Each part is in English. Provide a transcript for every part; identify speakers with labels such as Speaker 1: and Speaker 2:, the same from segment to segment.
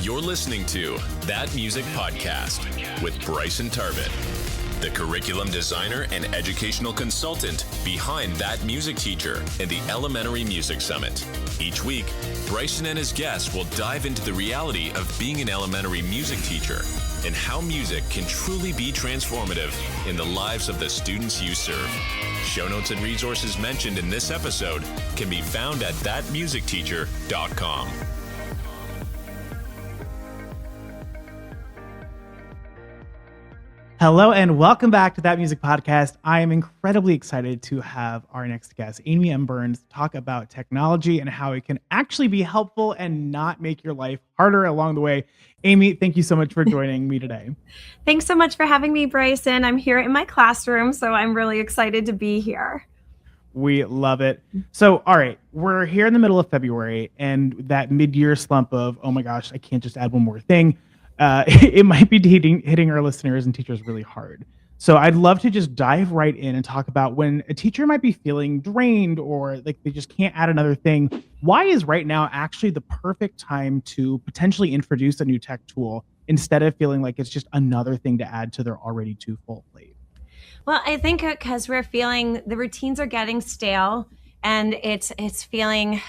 Speaker 1: You're listening to That Music Podcast with Bryson Tarvin, the curriculum designer and educational consultant behind That Music Teacher and the Elementary Music Summit. Each week, Bryson and his guests will dive into the reality of being an elementary music teacher and how music can truly be transformative in the lives of the students you serve. Show notes and resources mentioned in this episode can be found at thatmusicteacher.com.
Speaker 2: Hello and welcome back to That Music Podcast. I am incredibly excited to have our next guest, Amy M. Burns, talk about technology and how it can actually be helpful and not make your life harder along the way. Amy, thank you so much for joining me today.
Speaker 3: Thanks so much for having me, Bryson. I'm here in my classroom, so I'm really excited to be here.
Speaker 2: We love it. So, all right, we're here in the middle of February and that mid-year slump of, oh my gosh, I can't just add one more thing. It might be hitting our listeners and teachers really hard. So I'd love to just dive right in and talk about when a teacher might be feeling drained or like they just can't add another thing. Why is right now actually the perfect time to potentially introduce a new tech tool instead of feeling like it's just another thing to add to their already too full plate?
Speaker 3: Well, I think because we're feeling the routines are getting stale and it's feeling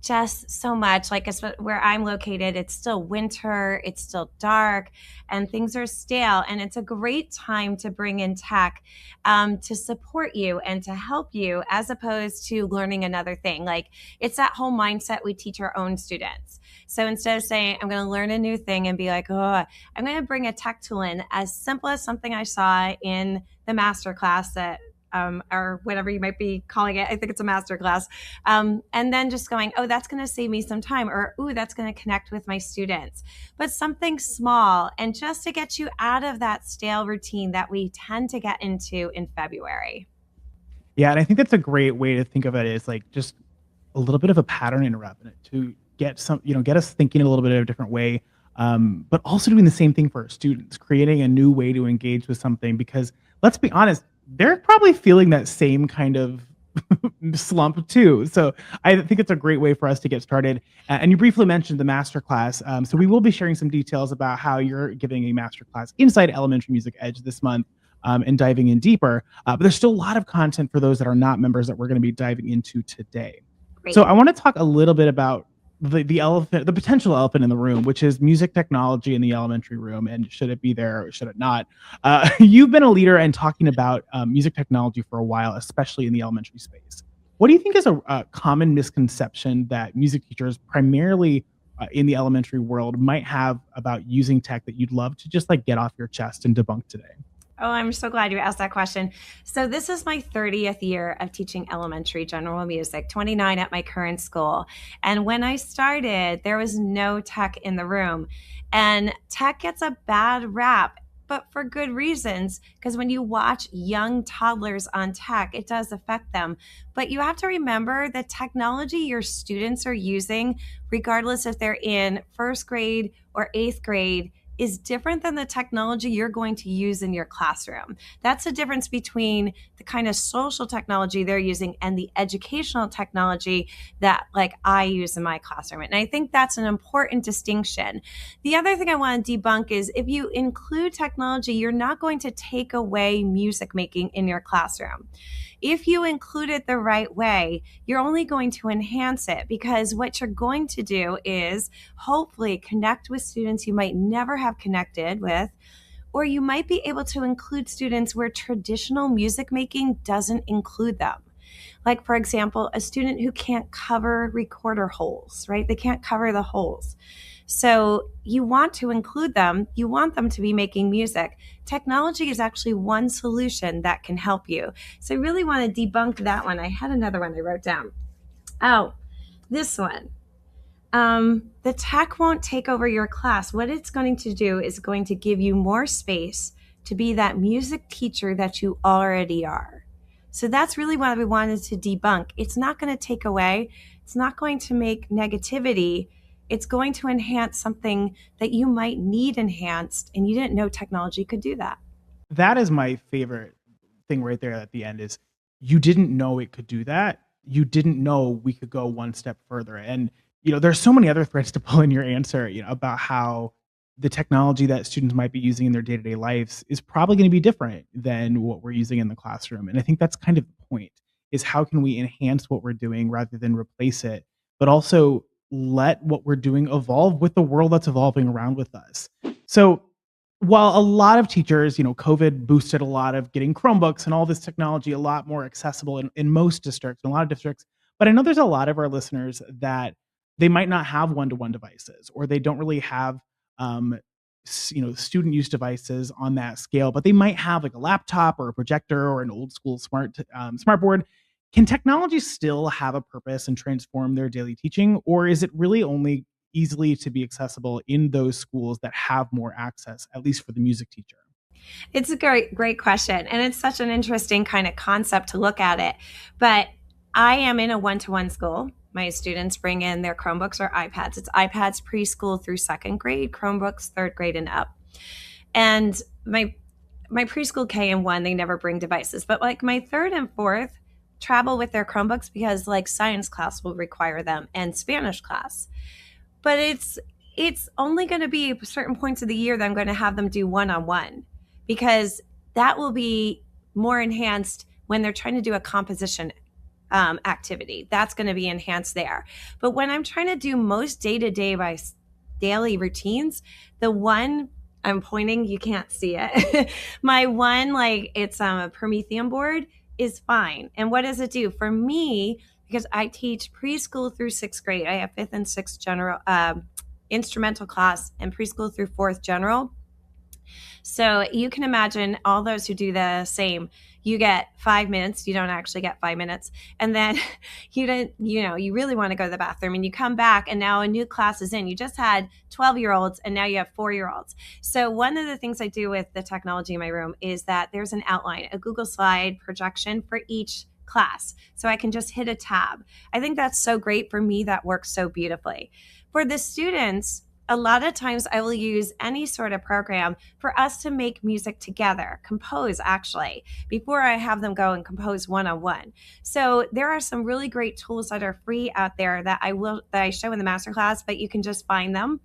Speaker 3: just so much like where I'm located. It's still winter, it's still dark, and things are stale. And it's a great time to bring in tech to support you and to help you as opposed to learning another thing. Like it's that whole mindset we teach our own students. So instead of saying, I'm going to learn a new thing and be like, oh, I'm going to bring a tech tool in as simple as something I saw in the Masterclass that or whatever you might be calling it. I think it's a masterclass. And then just going, oh, that's going to save me some time, or, ooh, that's going to connect with my students. But something small, and just to get you out of that stale routine that we tend to get into in February.
Speaker 2: Yeah, and I think that's a great way to think of it, is like just a little bit of a pattern interrupt to get get us thinking a little bit of a different way. But also doing the same thing for our students, creating a new way to engage with something, because let's be honest, they're probably feeling that same kind of slump too. So I think it's a great way for us to get started. And you briefly mentioned the masterclass. So we will be sharing some details about how you're giving a masterclass inside Elementary Music Edge this month and diving in deeper. But there's still a lot of content for those that are not members that we're going to be diving into today.
Speaker 3: Great.
Speaker 2: So I want to talk a little bit about the potential elephant in the room, which is music technology in the elementary room, and should it be there or should it not? You've been a leader and talking about music technology for a while, especially in the elementary space. What do you think is a common misconception that music teachers, primarily in the elementary world, might have about using tech that you'd love to just like get off your chest and debunk today?
Speaker 3: Oh, I'm so glad you asked that question. So this is my 30th year of teaching elementary general music, 29 at my current school. And when I started, there was no tech in the room. And tech gets a bad rap, but for good reasons, because when you watch young toddlers on tech, it does affect them. But you have to remember the technology your students are using, regardless if they're in first grade or eighth grade, is different than the technology you're going to use in your classroom. That's the difference between the kind of social technology they're using and the educational technology that like I use in my classroom. And I think that's an important distinction. The other thing I want to debunk is if you include technology, you're not going to take away music making in your classroom. If you include it the right way, you're only going to enhance it, because what you're going to do is hopefully connect with students you might never have connected with, or you might be able to include students where traditional music making doesn't include them. Like, for example, a student who can't cover recorder holes, right? They can't cover the holes. So you want to include them. You want them to be making music. Technology is actually one solution that can help you. So I really want to debunk that one. I had another one I wrote down. Oh, this one. The tech won't take over your class. What it's going to do is going to give you more space to be that music teacher that you already are. So that's really what we wanted to debunk. It's not going to take away. It's not going to make negativity. It's going to enhance something that you might need enhanced, and you didn't know technology could do that.
Speaker 2: That is my favorite thing right there at the end, is you didn't know it could do that. You didn't know we could go one step further. And there's so many other threads to pull in your answer, about how the technology that students might be using in their day-to-day lives is probably going to be different than what we're using in the classroom. And I think that's kind of the point, is how can we enhance what we're doing rather than replace it, but also let what we're doing evolve with the world that's evolving around with us. So while a lot of teachers, COVID boosted a lot of getting Chromebooks and all this technology a lot more accessible in most districts, in a lot of districts, but I know there's a lot of our listeners that they might not have one-to-one devices, or they don't really have um, student use devices on that scale, but they might have like a laptop or a projector or an old school smart board. Can technology still have a purpose and transform their daily teaching, or is it really only easily to be accessible in those schools that have more access, at least for the music teacher?
Speaker 3: It's a great question. And it's such an interesting kind of concept to look at it. But I am in a one-to-one school. My students bring in their Chromebooks or iPads. It's iPads preschool through second grade, Chromebooks third grade and up. And my preschool K and 1, they never bring devices. But like my third and fourth travel with their Chromebooks because like science class will require them and Spanish class. But it's only going to be certain points of the year that I'm going to have them do one-on-one, because that will be more enhanced when they're trying to do a composition activity. That's going to be enhanced there. But when I'm trying to do most day-to-day by daily routines, the one I'm pointing, you can't see it. My one, like it's a Promethean board, is fine. And what does it do for me? Because I teach preschool through sixth grade. I have fifth and sixth general instrumental class, and preschool through fourth general. So you can imagine all those who do the same. You get 5 minutes. You don't actually get 5 minutes. And then you really want to go to the bathroom, and you come back and now a new class is in. You just had 12-year-olds and now you have 4-year-olds. So one of the things I do with the technology in my room is that there's an outline, a Google slide projection for each class. So I can just hit a tab. I think that's so great for me. That works so beautifully. For the students, a lot of times I will use any sort of program for us to make music together, compose actually, before I have them go and compose one-on-one. So there are some really great tools that are free out there that I show in the masterclass, but you can just find them.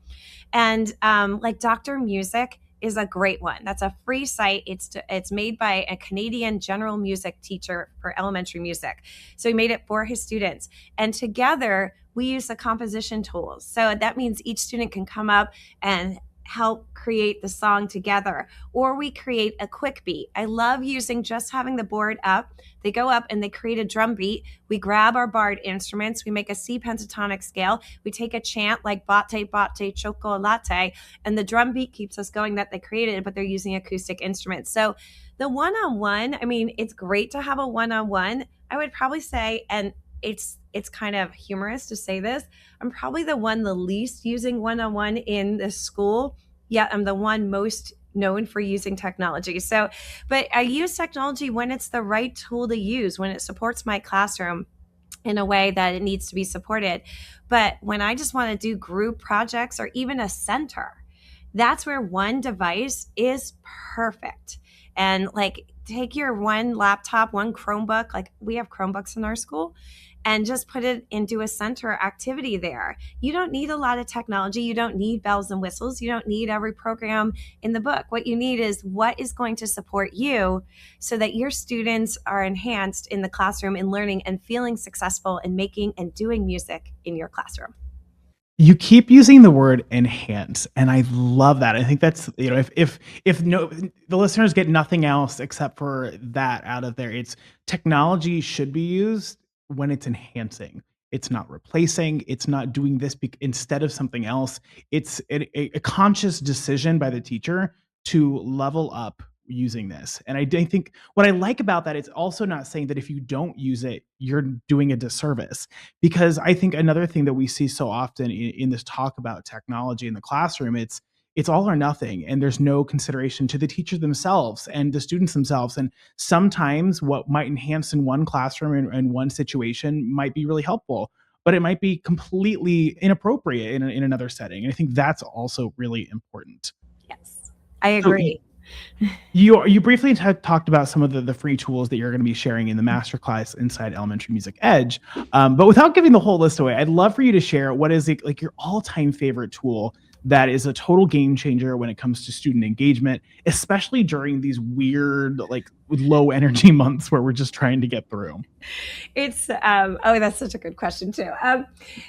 Speaker 3: And like Dr. Music is a great one. That's a free site. It's made by a Canadian general music teacher for elementary music. So he made it for his students. And together we use the composition tools. So that means each student can come up and help create the song together, or we create a quick beat. I love using just having the board up. They go up and they create a drum beat. We grab our barred instruments. We make a C pentatonic scale. We take a chant like batte, batte, chocolate, and the drum beat keeps us going that they created, but they're using acoustic instruments. So the one-on-one, I mean, it's great to have a one-on-one. I would probably say, and it's kind of humorous to say this, I'm probably the least using one-on-one in the school, yet I'm the one most known for using technology. So, but I use technology when it's the right tool to use, when it supports my classroom in a way that it needs to be supported. But when I just want to do group projects or even a center, that's where one device is perfect. And like take your one laptop, one Chromebook, like we have Chromebooks in our school, and just put it into a center activity there. You don't need a lot of technology. You don't need bells and whistles. You don't need every program in the book. What you need is what is going to support you so that your students are enhanced in the classroom in learning and feeling successful in making and doing music in your classroom.
Speaker 2: You keep using the word enhance, and I love that. I think that's, if no, the listeners get nothing else except for that out of there, it's technology should be used when it's enhancing. It's not replacing. It's not doing this instead of something else. It's a conscious decision by the teacher to level up using this. And I think what I like about that, it's also not saying that if you don't use it, you're doing a disservice. Because I think another thing that we see so often in this talk about technology in the classroom, it's all or nothing, and there's no consideration to the teachers themselves and the students themselves. And sometimes what might enhance in one classroom and one situation might be really helpful, but it might be completely inappropriate in another setting. And I think that's also really important.
Speaker 3: Yes, I agree.
Speaker 2: You briefly talked about some of the free tools that you're going to be sharing in the masterclass inside Elementary Music Edge, but without giving the whole list away, I'd love for you to share what is like your all-time favorite tool that is a total game changer when it comes to student engagement, especially during these weird, like low energy months where we're just trying to get through.
Speaker 3: It's oh, that's such a good question too.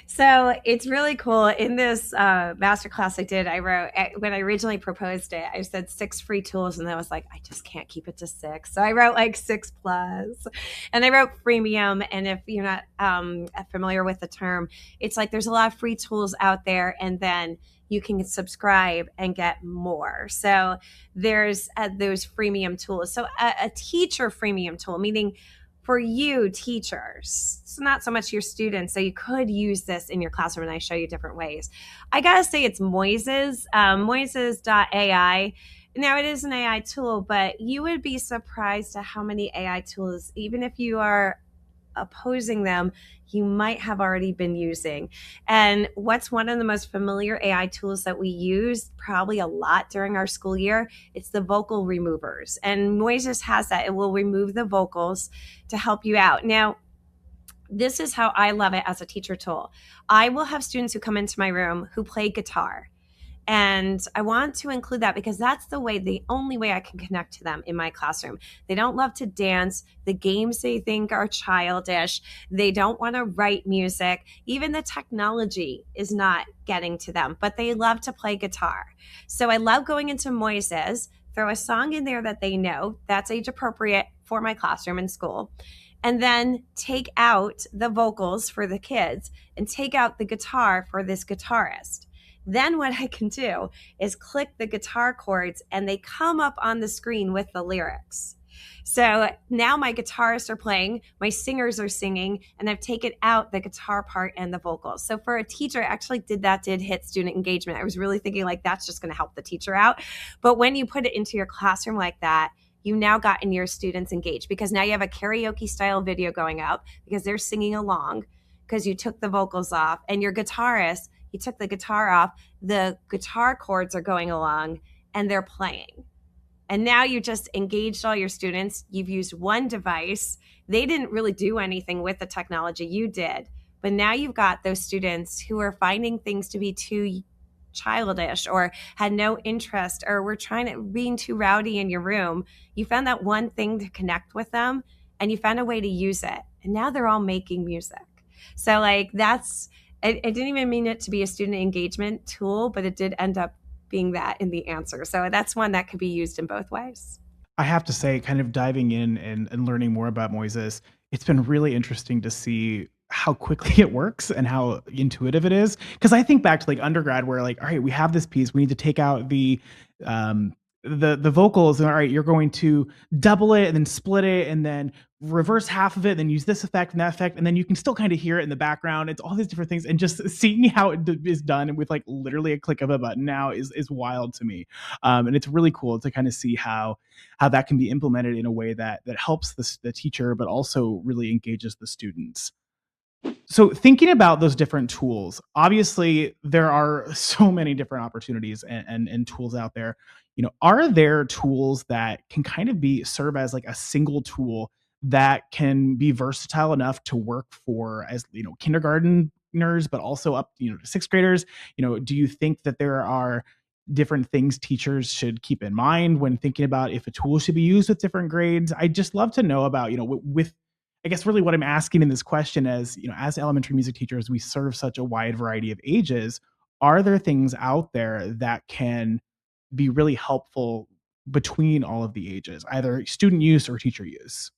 Speaker 3: So it's really cool. In this masterclass I did, I wrote, when I originally proposed it, I said 6 free tools, and I was like, I just can't keep it to 6. So I wrote like 6 plus, and I wrote freemium. And if you're not familiar with the term, it's like there's a lot of free tools out there, and then you can subscribe and get more. So there's those freemium tools. So a teacher freemium tool, meaning for you teachers, it's not so much your students. So you could use this in your classroom, and I show you different ways. I gotta say it's Moises, Moises.ai. Now it is an AI tool, but you would be surprised at how many AI tools, even if you are opposing them, you might have already been using. And what's one of the most familiar AI tools that we use probably a lot during our school year? It's the vocal removers. And Moises has that. It will remove the vocals to help you out. Now, this is how I love it as a teacher tool. I will have students who come into my room who play guitar. And I want to include that because that's the only way I can connect to them in my classroom. They don't love to dance. The games they think are childish. They don't want to write music. Even the technology is not getting to them, but they love to play guitar. So I love going into Moises, throw a song in there that they know that's age appropriate for my classroom and school, and then take out the vocals for the kids and take out the guitar for this guitarist. Then what I can do is click the guitar chords, and they come up on the screen with the lyrics. So now my guitarists are playing, my singers are singing, and I've taken out the guitar part and the vocals. So for a teacher, I actually did hit student engagement. I was really thinking like that's just going to help the teacher out. But when you put it into your classroom like that, you now gotten your students engaged, because now you have a karaoke style video going up because they're singing along because you took the vocals off, and your guitarist, you took the guitar off, the guitar chords are going along and they're playing. And now you just engaged all your students. You've used one device. They didn't really do anything with the technology, you did. But now you've got those students who are finding things to be too childish or had no interest or were being too rowdy in your room. You found that one thing to connect with them, and you found a way to use it. And now they're all making music. So like I didn't even mean it to be a student engagement tool, but it did end up being that in the answer. So that's one that could be used in both ways.
Speaker 2: I have to say, kind of diving in and learning more about Moises, it's been really interesting to see how quickly it works and how intuitive it is. Because I think back to like undergrad, where like, all right, we have this piece, we need to take out the vocals, and all right, you're going to double it and then split it and then reverse half of it, then use this effect and that effect, and then you can still kind of hear it in the background. It's all these different things, and just seeing how it is done with like literally a click of a button now is wild to me. And it's really cool to kind of see how that can be implemented in a way that helps the teacher, but also really engages the students. So thinking about those different tools, obviously there are so many different opportunities and tools out there. Are there tools that can kind of serve as like a single tool that can be versatile enough to work for, as kindergarteners, but also up to 6th graders? Do you think that there are different things teachers should keep in mind when thinking about if a tool should be used with different grades? I'd just love to know about, with I guess really what I'm asking in this question is, as elementary music teachers, we serve such a wide variety of ages. Are there things out there that can be really helpful between all of the ages, either student use or teacher use?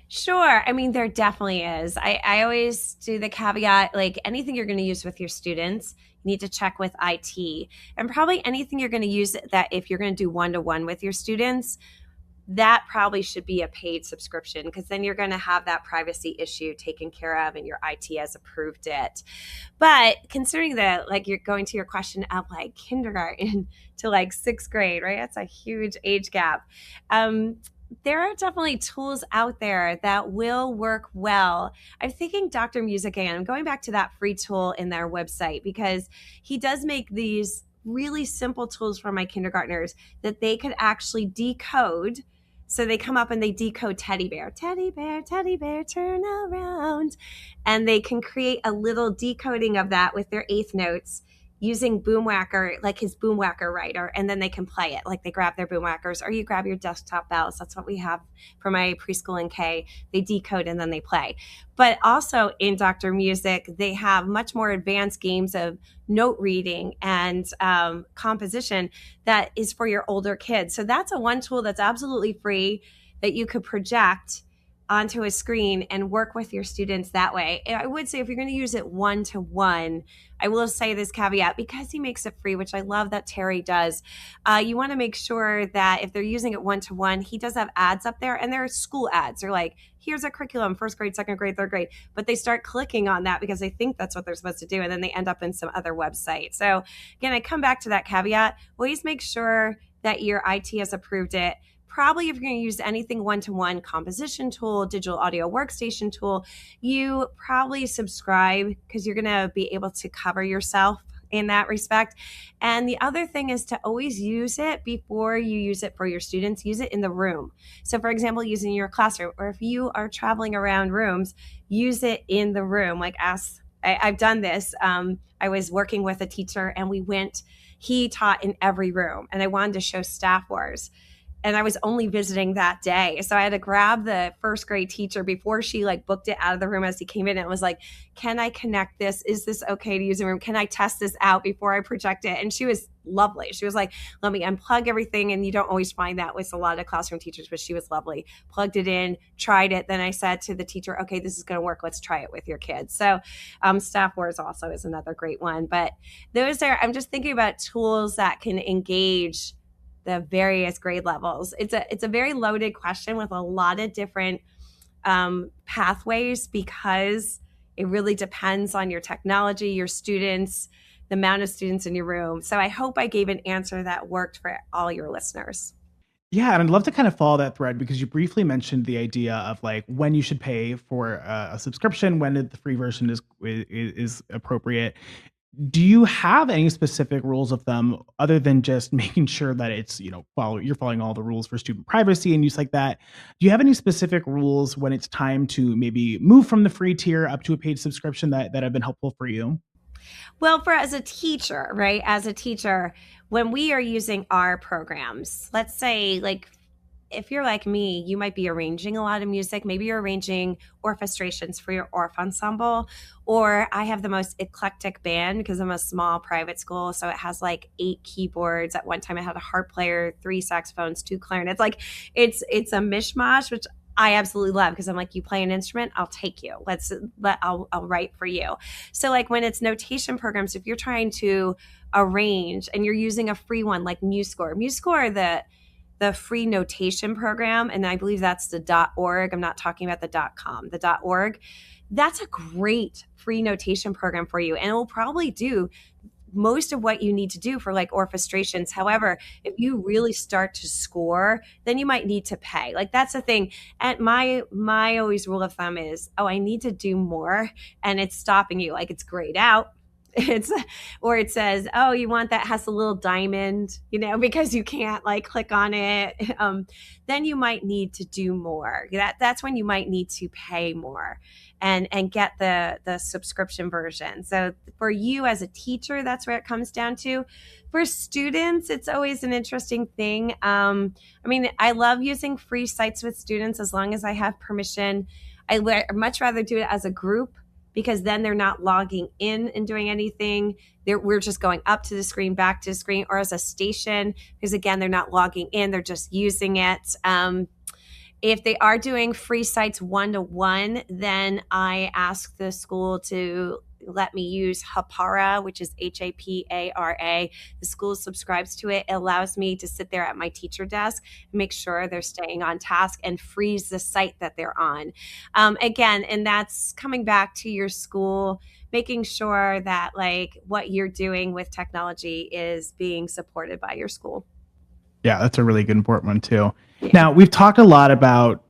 Speaker 3: Sure. I mean, there definitely is. I always do the caveat, like anything you're going to use with your students, you need to check with IT. And probably anything you're going to use that if you're going to do one-to-one with your students, that probably should be a paid subscription, because then you're going to have that privacy issue taken care of and your IT has approved it. But considering that, like, you're going to your question of like kindergarten to like 6th grade, right? That's a huge age gap. There are definitely tools out there that will work well. I'm thinking Dr. Music, and I'm going back to that free tool in their website, because he does make these really simple tools for my kindergartners that they could actually decode. So they come up and they decode teddy bear, teddy bear, turn around. And they can create a little decoding of that with their eighth notes using Boomwhacker, like his Boomwhacker writer, and then they can play it. Like they grab their Boomwhackers, or you grab your desktop bells. That's what we have for my preschool and K. They decode and then they play. But also in Dr. Music, they have much more advanced games of note reading and composition that is for your older kids. So that's a one tool that's absolutely free that you could project onto a screen and work with your students that way. I would say if you're going to use it one-to-one, I will say this caveat, because he makes it free, which I love that Terry does, you want to make sure that if they're using it one-to-one, he does have ads up there, and they're school ads. They're like, here's a curriculum, first grade, second grade, third grade. But they start clicking on that because they think that's what they're supposed to do, and then they end up in some other website. So again, I come back to that caveat. Always make sure that your IT has approved it. Probably if you're going to use anything one-to-one, composition tool, digital audio workstation tool, you probably subscribe because you're going to be able to cover yourself in that respect. And the other thing is to always use it before you use it for your students. Use it in the room. So for example, using your classroom, or if you are traveling around rooms, use it in the room. Like I've done this. I was working with a teacher and he taught in every room, and I wanted to show Staff Wars. And I was only visiting that day. So I had to grab the first grade teacher before she booked it out of the room as he came in. And it was like, can I connect this? Is this okay to use in the room? Can I test this out before I project it? And she was lovely. She was like, let me unplug everything. And you don't always find that with a lot of classroom teachers, but she was lovely. Plugged it in, tried it. Then I said to the teacher, okay, this is going to work. Let's try it with your kids. So Staff Wars also is another great one. But I'm just thinking about tools that can engage the various grade levels. It's a very loaded question with a lot of different pathways, because it really depends on your technology, your students, the amount of students in your room. So I hope I gave an answer that worked for all your listeners.
Speaker 2: Yeah, and I'd love to kind of follow that thread, because you briefly mentioned the idea of when you should pay for a subscription, when the free version is appropriate. Do you have any specific rules of thumb other than just making sure that it's, you're following all the rules for student privacy and use like that? Do you have any specific rules when it's time to maybe move from the free tier up to a paid subscription that have been helpful for you?
Speaker 3: Well, as a teacher, right? As a teacher, when we are using our programs, let's say if you're like me, you might be arranging a lot of music. Maybe you're arranging orchestrations for your Orff ensemble, or I have the most eclectic band because I'm a small private school. So it has 8 keyboards. At one time I had a harp player, 3 saxophones, 2 clarinets. It's a mishmash, which I absolutely love, because I'm like, you play an instrument, I'll take you. I'll write for you. So when it's notation programs, if you're trying to arrange and you're using a free one like MuseScore, the free notation program, and I believe that's the .org. I'm not talking about the .com, the .org. That's a great free notation program for you, and it will probably do most of what you need to do for orchestrations. However, if you really start to score, then you might need to pay. That's the thing. And my always rule of thumb is, I need to do more, and it's stopping you. It's grayed out. Or it says, you want that has a little diamond, because you can't click on it. Then you might need to do more. That's when you might need to pay more and get the subscription version. So for you as a teacher, that's where it comes down to. For students, it's always an interesting thing. I love using free sites with students as long as I have permission. I much rather do it as a group, because then they're not logging in and doing anything. We're just going up to the screen, back to the screen, or as a station, because again, they're not logging in, they're just using it. If they are doing free sites one-to-one, then I ask the school to let me use Hapara, which is Hapara. The school subscribes to it. It allows me to sit there at my teacher desk, make sure they're staying on task, and freeze the site that they're on. Again, and that's coming back to your school, making sure that what you're doing with technology is being supported by your school.
Speaker 2: Yeah, that's a really good important one too. Yeah. Now, we've talked a lot about,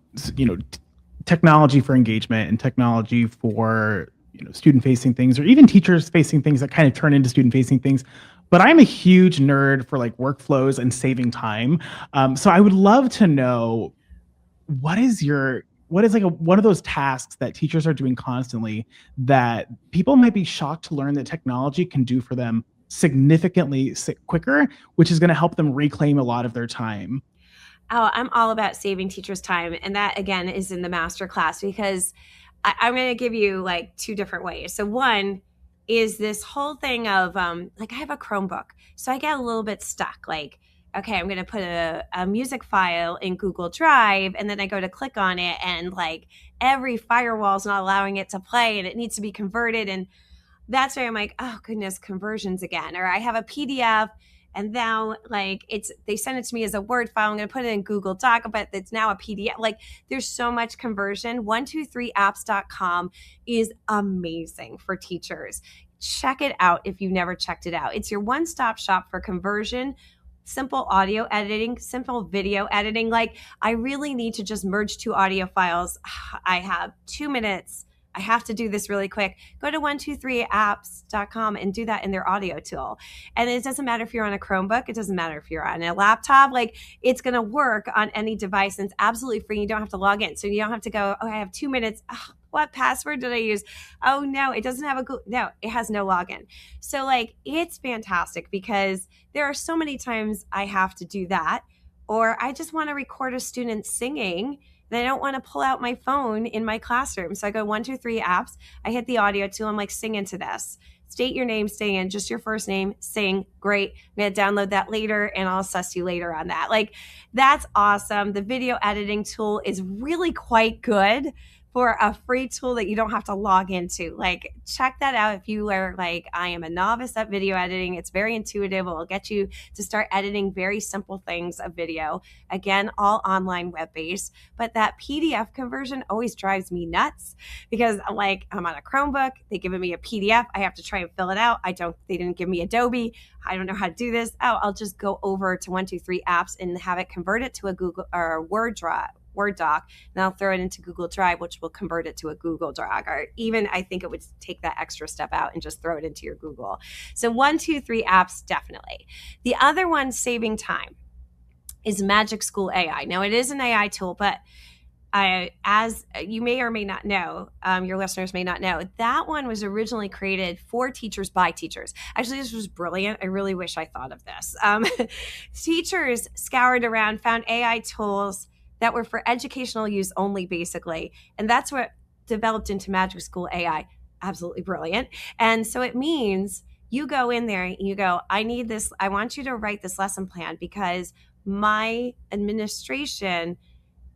Speaker 2: technology for engagement and technology for, student-facing things, or even teachers-facing things that kind of turn into student-facing things. but I'm a huge nerd for like workflows and saving time. So I would love to know what is like one of those tasks that teachers are doing constantly that people might be shocked to learn that technology can do for them significantly quicker, which is going to help them reclaim a lot of their time.
Speaker 3: Oh, I'm all about saving teachers time. And that again is in the masterclass because I'm going to give you like two different ways. So one is this whole thing of like I have a Chromebook. So I get a little bit stuck. Like, okay, I'm going to put a music file in Google Drive and then I go to click on it and like every firewall is not allowing it to play and it needs to be converted. And that's where I'm like, oh goodness, conversions again. Or I have a PDF and now like they send it to me as a Word file. I'm going to put it in Google Doc, but it's now a PDF. Like there's so much conversion. 123apps.com is amazing for teachers. Check it out if you've never checked it out. It's your one-stop shop for conversion, simple audio editing, simple video editing. Like I really need to just merge two audio files. I have 2 minutes. I have to do this really quick. Go to 123apps.com and do that in their audio tool. And it doesn't matter if you're on a Chromebook. It doesn't matter if you're on a laptop. Like it's going to work on any device and it's absolutely free. You don't have to log in. So you don't have to go, oh, I have 2 minutes. Oh, what password did I use? Oh no, it doesn't have no, it has no login. So like it's fantastic because there are so many times I have to do that, or I just want to record a student singing. And I don't want to pull out my phone in my classroom. So I go 123apps. I hit the audio tool. I'm like, sing into this. State your name, stay in, just your first name, sing. Great. I'm going to download that later and I'll assess you later on that. Like, that's awesome. The video editing tool is really quite good for a free tool that you don't have to log into. Like, check that out if you are like, I am a novice at video editing. It's very intuitive. It will get you to start editing very simple things of video. Again, all online web-based. But that PDF conversion always drives me nuts because I'm on a Chromebook. They've given me a PDF. I have to try and fill it out. They didn't give me Adobe. I don't know how to do this. Oh, I'll just go over to 123apps and have it convert it to a Google or a Word doc, and I'll throw it into Google Drive, which will convert it to a Google Doc. Or even I think it would take that extra step out and just throw it into your Google. So 123apps, definitely. The other one, saving time, is Magic School AI. Now it is an AI tool, but as you may or may not know, your listeners may not know, that one was originally created for teachers by teachers. Actually, this was brilliant. I really wish I thought of this. Teachers scoured around, found AI tools that were for educational use only, basically. And that's what developed into Magic School AI. Absolutely brilliant. And so it means you go in there and you go, I need this. I want you to write this lesson plan because my administration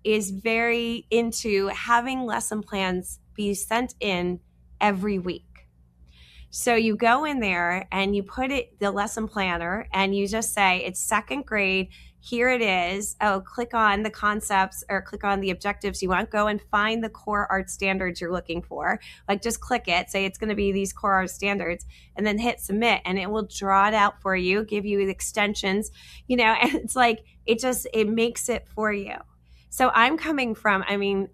Speaker 3: is very into having lesson plans be sent in every week. So you go in there and you put the lesson planner, and you just say, it's second grade. Here it is. Oh, click on the concepts or click on the objectives you want. Go and find the core art standards you're looking for. Like just click it, say it's going to be these core art standards, and then hit submit, and it will draw it out for you, give you the extensions, and it's like, it makes it for you. So I'm coming from,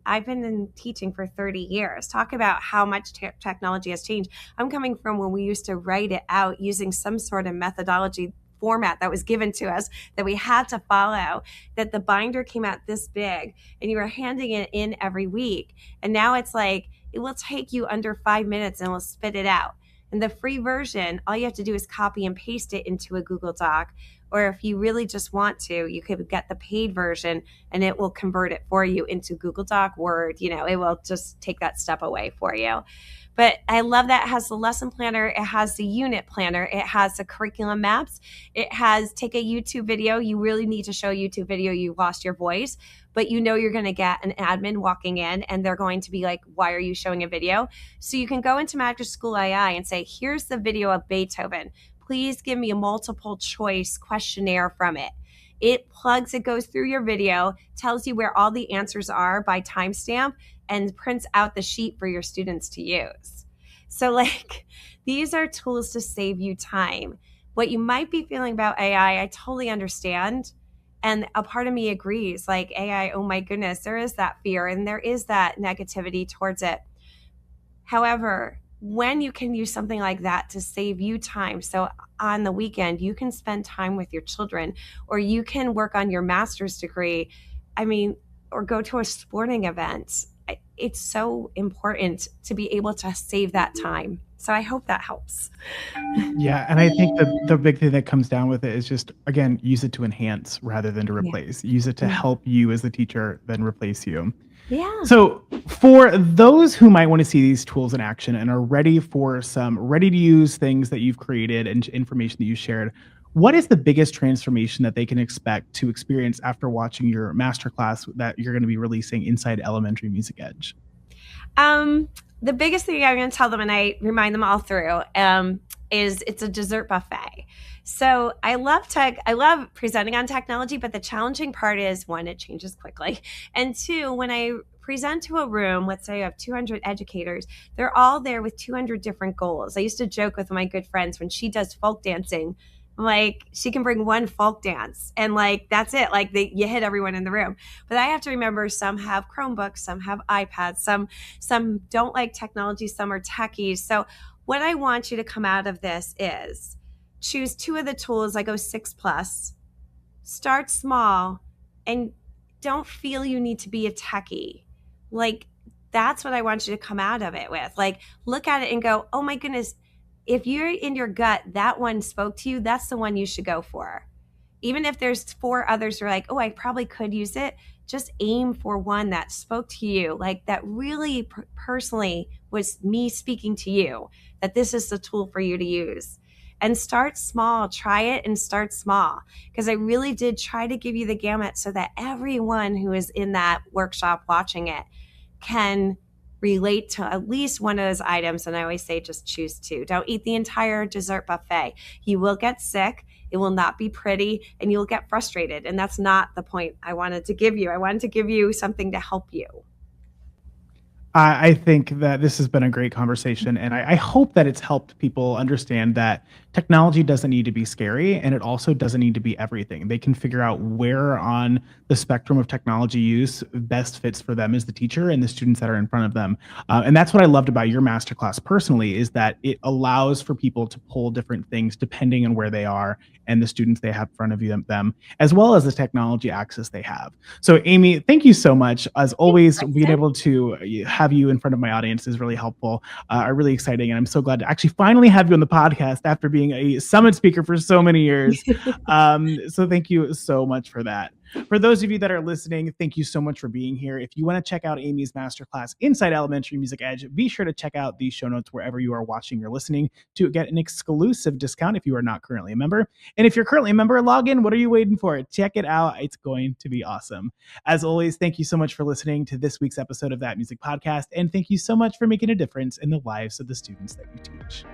Speaker 3: I've been in teaching for 30 years. Talk about how much technology has changed. I'm coming from when we used to write it out using some sort of methodology format that was given to us that we had to follow, that the binder came out this big and you were handing it in every week. And now it's like, it will take you under 5 minutes and we'll spit it out. And the free version, all you have to do is copy and paste it into a Google Doc. Or if you really just want to, you could get the paid version and it will convert it for you into Google Doc, Word. It will just take that step away for you. But I love that it has the lesson planner. It has the unit planner. It has the curriculum maps. It has take a YouTube video. You really need to show a YouTube video. You lost your voice, but you're going to get an admin walking in and they're going to be like, why are you showing a video? So you can go into Magic School AI and say, here's the video of Beethoven. Please give me a multiple choice questionnaire from it. It goes through your video, tells you where all the answers are by timestamp, and prints out the sheet for your students to use. So these are tools to save you time. What you might be feeling about AI, I totally understand. And a part of me agrees, like AI, oh my goodness, there is that fear and there is that negativity towards it. However, when you can use something like that to save you time. So on the weekend, you can spend time with your children, or you can work on your master's degree. I mean, or go to a sporting event. It's so important to be able to save that time. So I hope that helps.
Speaker 2: Yeah, and I think the big thing that comes down with it is just, again, use it to enhance rather than to replace. Use it to help you as the teacher, then replace you.
Speaker 3: Yeah.
Speaker 2: So for those who might want to see these tools in action and are ready for some ready to use things that you've created and information that you shared, what is the biggest transformation that they can expect to experience after watching your masterclass that you're going to be releasing inside Elementary Music Edge?
Speaker 3: The biggest thing I'm going to tell them, and I remind them all through, is it's a dessert buffet. So I love presenting on technology, but the challenging part is, one, it changes quickly. And two, when I present to a room, let's say I have 200 educators, they're all there with 200 different goals. I used to joke with my good friends when she does folk dancing, like she can bring one folk dance and like that's it, like you hit everyone in the room. But I have to remember, some have Chromebooks, some have iPads, some don't like technology, some are techies. So what I want you to come out of this is choose two of the tools. I go 6+, start small, and don't feel you need to be a techie. Like that's what I want you to come out of it with. Like look at it and go, oh my goodness, if you're in your gut, that one spoke to you, that's the one you should go for. Even if there's 4 others who are like, oh, I probably could use it, just aim for one that spoke to you, like that really personally was me speaking to you, that this is the tool for you to use. And start small, try it and start small. Because I really did try to give you the gamut so that everyone who is in that workshop watching it can relate to at least one of those items. And I always say, just choose 2. Don't eat the entire dessert buffet. You will get sick. It will not be pretty and you'll get frustrated. And that's not the point I wanted to give you. I wanted to give you something to help you.
Speaker 2: I think that this has been a great conversation, and I hope that it's helped people understand that technology doesn't need to be scary, and it also doesn't need to be everything. They can figure out where on the spectrum of technology use best fits for them as the teacher and the students that are in front of them. And that's what I loved about your masterclass personally, is that it allows for people to pull different things depending on where they are and the students they have in front of them, as well as the technology access they have. So Amy, thank you so much. As always, being able to have you in front of my audience is really helpful, really exciting. And I'm so glad to actually finally have you on the podcast after being a summit speaker for so many years. So thank you so much for that. For those of you that are listening, thank you so much for being here. If you want to check out Amy's masterclass Inside Elementary Music Edge, be sure to check out the show notes wherever you are watching or listening to get an exclusive discount if you are not currently a member. And if you're currently a member, log in. What are you waiting for? Check it out. It's going to be awesome. As always, thank you so much for listening to this week's episode of That Music Podcast. And thank you so much for making a difference in the lives of the students that you teach.